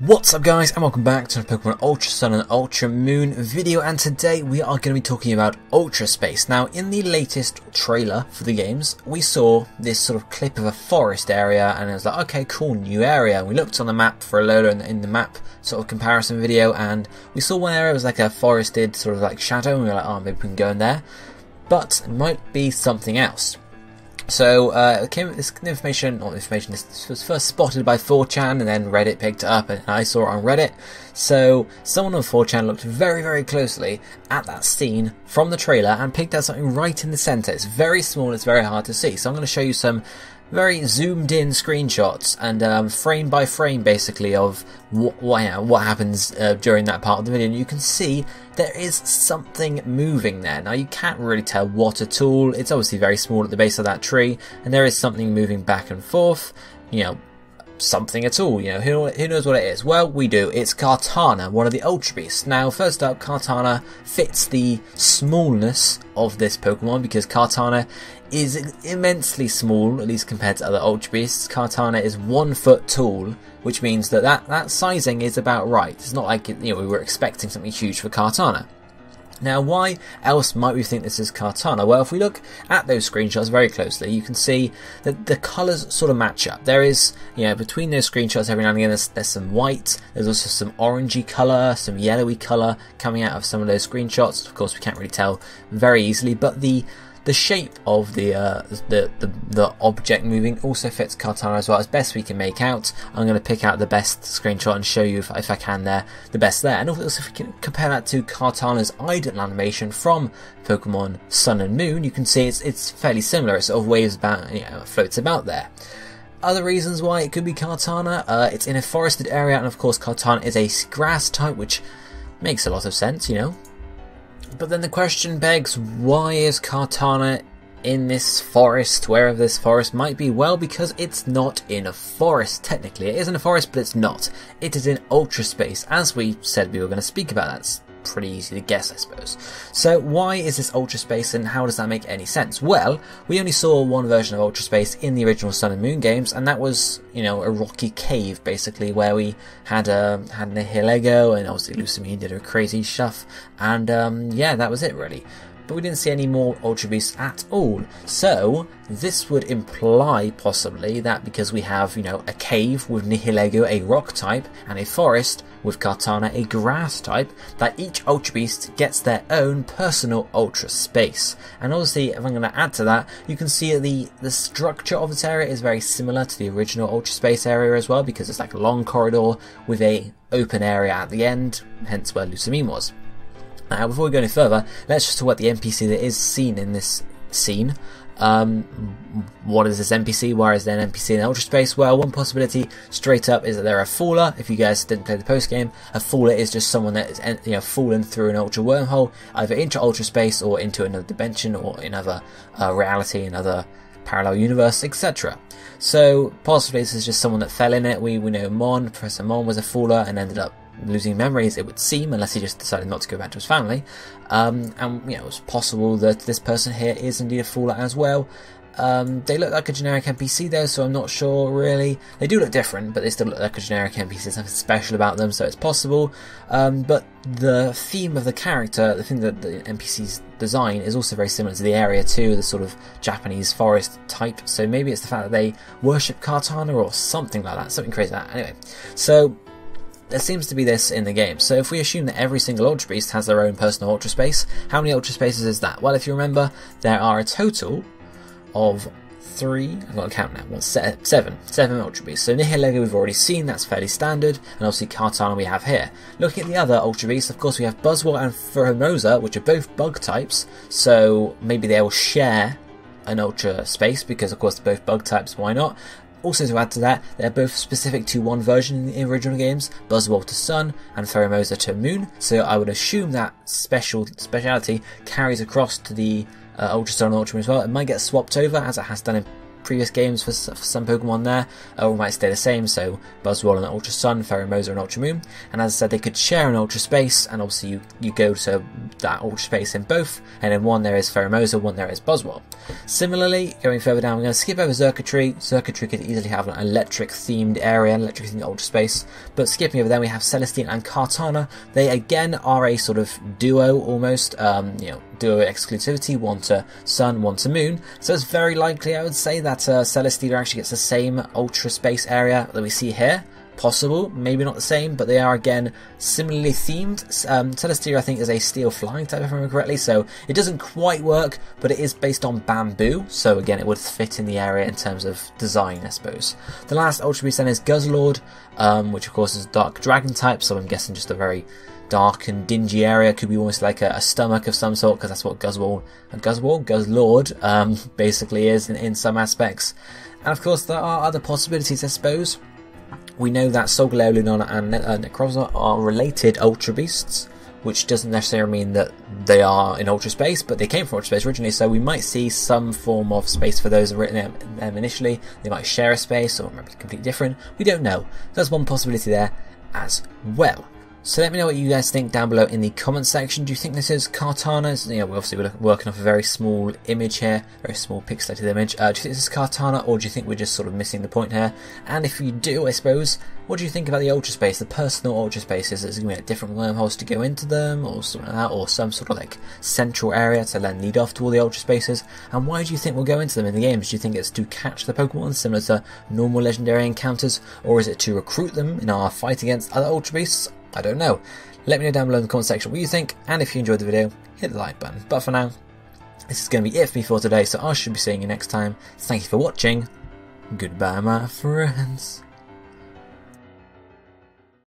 What's up guys, and welcome back to the Pokemon Ultra Sun and Ultra Moon video, and today we are going to be talking about Ultra Space. Now, in the latest trailer for the games, we saw this sort of clip of a forest area, and it was like, okay, cool, new area. And we looked on the map for a loader in the map sort of comparison video, and we saw one area was like a forested sort of like shadow, and we were like, oh, maybe we can go in there. But it might be something else. So it came with this information, this was first spotted by 4chan, and then Reddit picked it up, and I saw it on Reddit. So someone on 4chan looked very, very closely at that scene from the trailer and picked out something right in the centre. It's very small, it's very hard to see. So I'm going to show you some very zoomed in screenshots and frame by frame basically of what happens during that part of the video, and you can see there is something moving there. Now you can't really tell what at all, it's obviously very small at the base of that tree, and there is something moving back and forth, you know, something at all, you know, who knows what it is? Well, we do. It's Kartana, one of the Ultra Beasts. Now, first up, Kartana fits the smallness of this Pokemon because Kartana is immensely small, at least compared to other Ultra Beasts. Kartana is 1 foot tall, which means that sizing is about right. It's not like, you know, we were expecting something huge for Kartana. Now, why else might we think this is Kartana? Well, if we look at those screenshots very closely, you can see that the colours sort of match up. There is, you know, between those screenshots every now and again, there's some white, there's also some orangey colour, some yellowy colour coming out of some of those screenshots. Of course, we can't really tell very easily, but the shape of the object moving also fits Kartana as well, as best we can make out. I'm going to pick out the best screenshot and show you, if I can, the best there. And also, if we can compare that to Kartana's idle animation from Pokemon Sun and Moon, you can see it's fairly similar. It sort of waves about, you know, floats about there. Other reasons why it could be Kartana, it's in a forested area, and of course Kartana is a grass type, which makes a lot of sense, you know. But then the question begs, why is Kartana in this forest, wherever this forest might be? Well, because it's not in a forest, technically. It is in a forest, but it's not. It is in Ultra Space, as we said we were going to speak about. That's pretty easy to guess, I suppose. So why is this Ultra Space, and how does that make any sense? Well, we only saw one version of Ultra Space in the original Sun and Moon games, and that was, you know, a rocky cave basically, where we had Nihilego, and obviously Lucamine did her crazy stuff, and yeah, that was it really. But we didn't see any more Ultra Beasts at all. So this would imply possibly that because we have, you know, a cave with Nihilego, a rock type, and a forest with Kartana, a grass type, that each Ultra Beast gets their own personal Ultra Space. And obviously, if I'm going to add to that, you can see the structure of this area is very similar to the original Ultra Space area as well, because it's like a long corridor with a open area at the end, hence where Lucamine was. Now, before we go any further, let's just talk about the NPC that is seen in this scene. What is this NPC? Why is there an NPC in Ultra Space? Well, one possibility straight up is that they're a faller. If you guys didn't play the post game, a faller is just someone that is, you know, fallen through an Ultra wormhole, either into Ultra Space or into another dimension or another reality, another parallel universe, etc. So possibly this is just someone that fell in it. We know Professor Mon was a faller and ended up losing memories, it would seem, unless he just decided not to go back to his family. And you know, it's possible that this person here is indeed a faller as well. They look like a generic NPC though, so I'm not sure really. They do look different, but they still look like a generic NPC. There's nothing special about them, so it's possible. But the theme of the character, the thing that the NPC's design is also very similar to the area too, the sort of Japanese forest type. So maybe it's the fact that they worship Kartana or something like that, something crazy like that. Anyway, so there seems to be this in the game. So if we assume that every single Ultra Beast has their own personal Ultra Space, how many Ultra Spaces is that? Well, if you remember, there are a total of 3, I've got to count now, 7 Ultra Beasts. So Nihilego we've already seen, that's fairly standard, and obviously Kartana we have here. Looking at the other Ultra Beasts, of course we have Buzzwole and Pheromosa, which are both bug types, so maybe they will share an Ultra Space, because of course they're both bug types, why not? Also, to add to that, they're both specific to one version in the original games, Buzzwole to Sun and Pheromosa to Moon, so I would assume that speciality carries across to the Ultra Sun and Ultra Moon as well. It might get swapped over, as it has done in previous games for some Pokemon there, or might stay the same, so Buzzwole and Ultra Sun, Pheromosa and Ultra Moon, and as I said, they could share an Ultra Space, and obviously you go to that Ultra Space in both, and in one there is Pheromosa, one there is Buzzwole. Similarly, going further down, we're going to skip over Xurkitree. Xurkitree could easily have an electric themed area, an electric themed Ultra Space, but skipping over there we have Celestine and Kartana. They again are a sort of duo almost, duo exclusivity, one to Sun, one to Moon, so it's very likely, I would say, that Celestia actually gets the same Ultra Space area that we see here. Possible, maybe not the same, but they are again similarly themed. Celestia, I think, is a steel flying type, if I remember correctly, so it doesn't quite work, but it is based on bamboo, so again it would fit in the area in terms of design, I suppose. The last Ultra Beast then is Guzzlord, which of course is Dark Dragon type, so I'm guessing just a very dark and dingy area. Could be almost like a stomach of some sort, because that's what Guzzlord basically is in some aspects. And of course there are other possibilities, I suppose. We know that Solgaleo, Lunala and Necrozma are related Ultra Beasts, which doesn't necessarily mean that they are in Ultra Space, but they came from Ultra Space originally, so we might see some form of space for those written them initially. They might share a space, or it might be completely different. We don't know. There's one possibility there as well. So let me know what you guys think down below in the comment section. Do you think this is Kartana? We're working off a very small image here, very small pixelated image. Do you think this is Kartana, or do you think we're just sort of missing the point here? And if you do, I suppose, what do you think about the Ultra Space, the personal Ultra Spaces? Is it going to be different wormholes to go into them, or something like that, or some sort of like central area to then lead off to all the Ultra Spaces? And why do you think we'll go into them in the games? Do you think it's to catch the Pokemon, similar to normal legendary encounters, or is it to recruit them in our fight against other Ultra Beasts? I don't know. Let me know down below in the comment section what you think, and if you enjoyed the video, hit the like button. But for now, this is going to be it for me for today, so I should be seeing you next time. Thank you for watching. Goodbye, my friends.